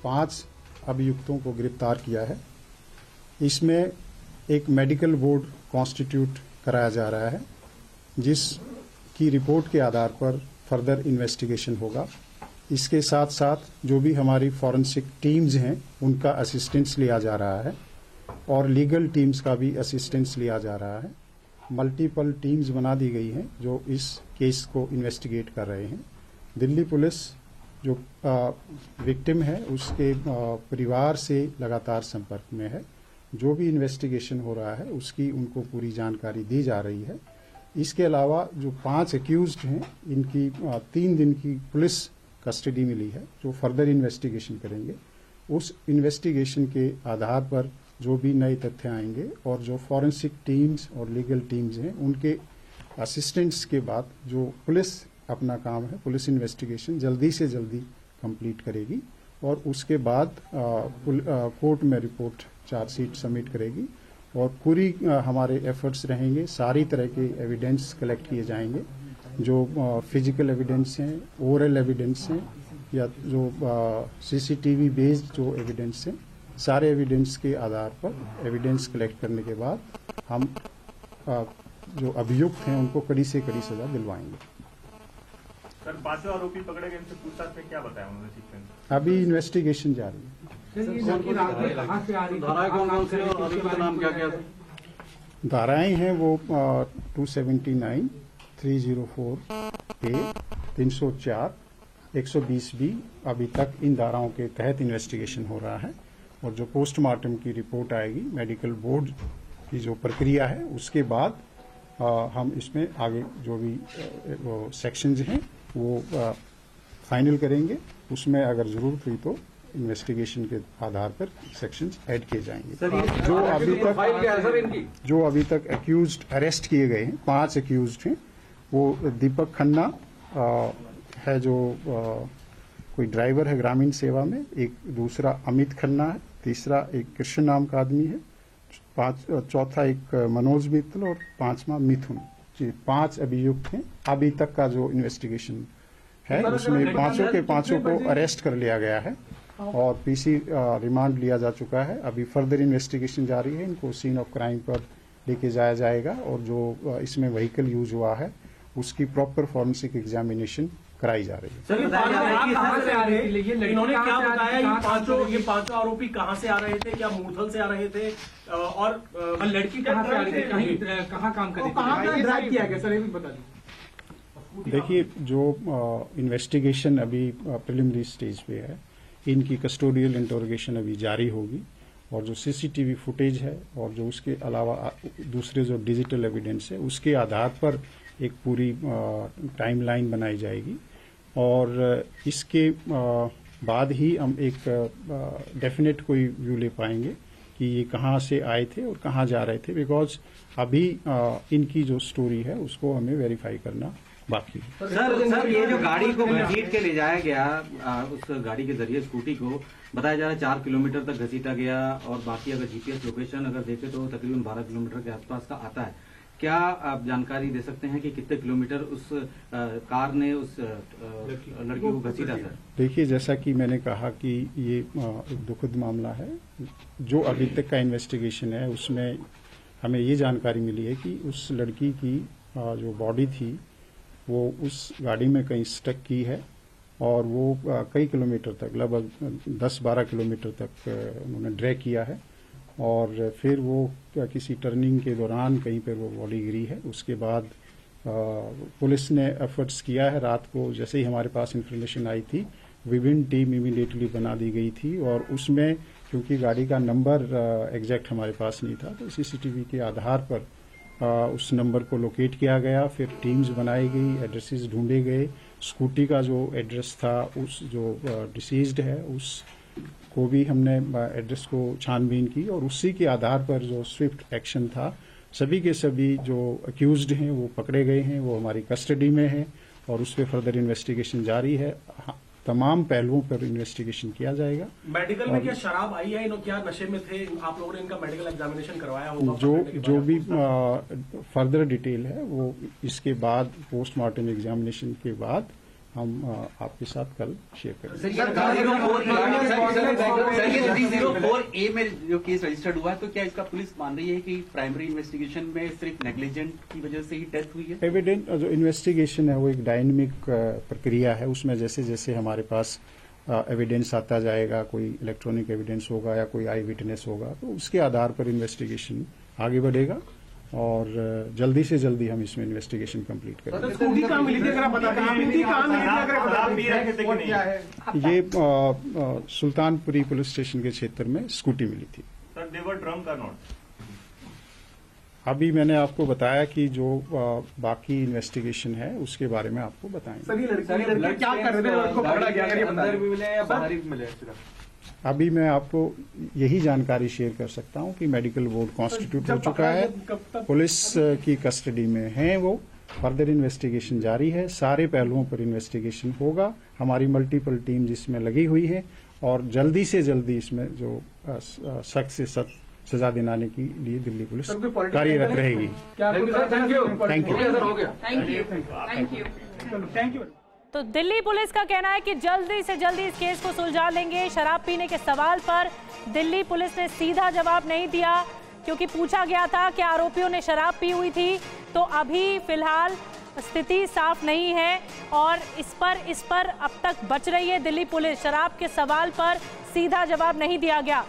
5 अभियुक्तों को गिरफ्तार किया है। इसमें एक मेडिकल बोर्ड कॉन्स्टिट्यूट कराया जा रहा है, जिसकी रिपोर्ट के आधार पर फर्दर इन्वेस्टिगेशन होगा। इसके साथ साथ जो भी हमारी फॉरेंसिक टीम्स हैं उनका असिस्टेंस लिया जा रहा है और लीगल टीम्स का भी असिस्टेंस लिया जा रहा है। मल्टीपल टीम्स बना दी गई हैं जो इस केस को इन्वेस्टिगेट कर रहे हैं। दिल्ली पुलिस जो विक्टिम है उसके परिवार से लगातार संपर्क में है। जो भी इन्वेस्टिगेशन हो रहा है उसकी उनको पूरी जानकारी दी जा रही है। इसके अलावा जो 5 एक्यूज्ड हैं इनकी 3 दिन की पुलिस कस्टडी मिली है, जो फर्दर इन्वेस्टिगेशन करेंगे। उस इन्वेस्टिगेशन के आधार पर जो भी नए तथ्य आएंगे और जो फॉरेंसिक टीम्स और लीगल टीम्स हैं उनके असिस्टेंट्स के बाद जो पुलिस अपना काम है, पुलिस इन्वेस्टिगेशन जल्दी से जल्दी कंप्लीट करेगी और उसके बाद कोर्ट में रिपोर्ट चार्जशीट सबमिट करेगी और पूरी हमारे एफर्ट्स रहेंगे। सारी तरह के एविडेंस कलेक्ट किए जाएंगे, जो फिजिकल एविडेंस हैं, ओरल एविडेंस हैं या जो सीसीटीवी बेस्ड जो एविडेंस हैं, सारे एविडेंस के आधार पर एविडेंस कलेक्ट करने के बाद हम जो अभियुक्त हैं उनको कड़ी से कड़ी सजा दिलवाएंगे। सर, 5 आरोपी पकड़े गए, इनसे पूछताछ में क्या बताया उन्होंने सीक्वेंस? अभी इन्वेस्टिगेशन जारी है। धाराएं हैं वो 279, 304A, 304, 120B। अभी तक इन धाराओं के तहत इन्वेस्टिगेशन हो रहा है और जो पोस्टमार्टम की रिपोर्ट आएगी, मेडिकल बोर्ड की जो प्रक्रिया है उसके बाद हम इसमें आगे जो भी वो सेक्शंस हैं वो फाइनल करेंगे। उसमें अगर जरूरत हुई तो इन्वेस्टिगेशन के आधार पर सेक्शंस ऐड किए जाएंगे। जो अभी तक एक्यूज्ड अरेस्ट किए गए हैं, 5 एक्यूज्ड हैं। वो दीपक खन्ना है जो कोई ड्राइवर है ग्रामीण सेवा में, एक दूसरा अमित खन्ना है, तीसरा एक कृष्ण नाम का आदमी है, चौथा एक मनोज मित्तल और 5वां मिथुन। 5 अभियुक्त हैं। अभी तक का जो इन्वेस्टिगेशन है उसमें पांचों को अरेस्ट कर लिया गया है और पीसी रिमांड लिया जा चुका है। अभी फर्दर इन्वेस्टिगेशन जारी है। इनको सीन ऑफ क्राइम पर लेके जाया जाएगा और जो इसमें व्हीकल यूज हुआ है उसकी प्रॉपर फॉरेंसिक एग्जामिनेशन कराई जा रही है। सर, इन्होंने क्या बताया? ये पांचों आरोपी कहां से आ रहे थे? क्या मूर्थल से आ रहे थे? और लड़की कहां से आ रही थी? कहां काम कर रही थी? कहां ड्राइव किया गया? सर, ये भी बता दीजिए। देखिए, जो इन्वेस्टिगेशन अभी प्रिलिमिनरी स्टेज पे है, इनकी कस्टोडियल इंटरोगेशन अभी जारी होगी और जो सीसीटीवी फुटेज है और जो उसके अलावा दूसरे जो डिजिटल एविडेंस है उसके आधार पर एक पूरी टाइमलाइन बनाई जाएगी और इसके बाद ही हम एक डेफिनेट कोई व्यू ले पाएंगे कि ये कहाँ से आए थे और कहाँ जा रहे थे, बिकॉज अभी इनकी जो स्टोरी है उसको हमें वेरीफाई करना बाकी है। सर, ये जो गाड़ी को घसीट के ले जाया गया, उस गाड़ी के जरिए स्कूटी को बताया जा रहा है 4 किलोमीटर तक घसीटा गया और बाकी अगर जीपीएस लोकेशन अगर देखे तो तकरीबन 12 किलोमीटर के आसपास का आता है। क्या आप जानकारी दे सकते हैं कि कितने किलोमीटर उस कार ने उस लड़की को घसीटा? सर, देखिए, जैसा कि मैंने कहा कि ये एक दुखद मामला है। जो अभी तक का इन्वेस्टिगेशन है उसमें हमें ये जानकारी मिली है कि उस लड़की की जो बॉडी थी वो उस गाड़ी में कहीं स्टक की है और वो कई किलोमीटर तक, लगभग 10-12 किलोमीटर तक उन्होंने ड्रैग किया है और फिर वो किसी टर्निंग के दौरान कहीं पर वो बॉडी गिरी है। उसके बाद पुलिस ने एफर्ट्स किया है। रात को जैसे ही हमारे पास इंफॉर्मेशन आई थी, विभिन्न टीम इमीडिएटली बना दी गई थी और उसमें क्योंकि गाड़ी का नंबर एग्जैक्ट हमारे पास नहीं था तो सीसीटीवी के आधार पर उस नंबर को लोकेट किया गया। फिर टीम्स बनाई गई, एड्रेसेस ढूंढे गए। स्कूटी का जो एड्रेस था, उस जो डिसीज्ड है उस को भी हमने एड्रेस को छानबीन की और उसी के आधार पर जो स्विफ्ट एक्शन था, सभी के सभी जो अक्यूज्ड हैं वो पकड़े गए हैं, वो हमारी कस्टडी में है और उस पर फर्दर इन्वेस्टिगेशन जारी है। तमाम पहलुओं पर इन्वेस्टिगेशन किया जाएगा। मेडिकल में क्या शराब आई है? क्या नशे में थे? आप लोगों ने इनका मेडिकल एग्जामिनेशन करवाया होगा? जो भी फर्दर डिटेल है वो इसके बाद पोस्टमार्टम एग्जामिनेशन के बाद हम आपके साथ कल शेयर करेंगे। सर ये 304A में जो केस रजिस्टर्ड हुआ है, तो क्या इसका पुलिस मान रही है कि प्राइमरी इन्वेस्टिगेशन में सिर्फ नेग्लिजेंट की वजह से ही डेथ हुई है? एविडेंट जो इन्वेस्टिगेशन है वो एक डायनेमिक प्रक्रिया है, उसमें जैसे जैसे हमारे पास एविडेंस आता जाएगा, कोई इलेक्ट्रॉनिक एविडेंस होगा या कोई आई विटनेस होगा, तो उसके आधार पर इन्वेस्टिगेशन आगे बढ़ेगा और जल्दी से जल्दी हम इसमें इन्वेस्टिगेशन कंप्लीट करेंगे। स्कूटी कहाँ मिली थी अगर आप बता दें? कहाँ मिली थी अगर आप बता दें? ये सुल्तानपुरी पुलिस स्टेशन के क्षेत्र में स्कूटी मिली थी। सर दे वर ड्रंक और नॉट? अभी मैंने आपको बताया कि जो बाकी इन्वेस्टिगेशन है उसके बारे में आपको बताएंगे। सर ये लड़के क्या कर रहे थे, लड़को पकड़ा गया, ये बता अंदर दें। भी मिले या बाहर भी मिले? अभी मैं आपको यही जानकारी शेयर कर सकता हूं कि मेडिकल बोर्ड कॉन्स्टिट्यूट हो चुका है, पुलिस की कस्टडी में है वो, फर्दर इन्वेस्टिगेशन जारी है, सारे पहलुओं पर इन्वेस्टिगेशन होगा, हमारी मल्टीपल टीम जिसमें लगी हुई है और जल्दी से जल्दी इसमें जो सख्त से सख्त सजा दिलाने के लिए दिल्ली पुलिस कार्यरत रहेगी। Thank you. तो दिल्ली पुलिस का कहना है कि जल्दी से जल्दी इस केस को सुलझा लेंगे। शराब पीने के सवाल पर दिल्ली पुलिस ने सीधा जवाब नहीं दिया, क्योंकि पूछा गया था कि आरोपियों ने शराब पी हुई थी, तो अभी फिलहाल स्थिति साफ नहीं है और इस पर अब तक बच रही है दिल्ली पुलिस। शराब के सवाल पर सीधा जवाब नहीं दिया गया।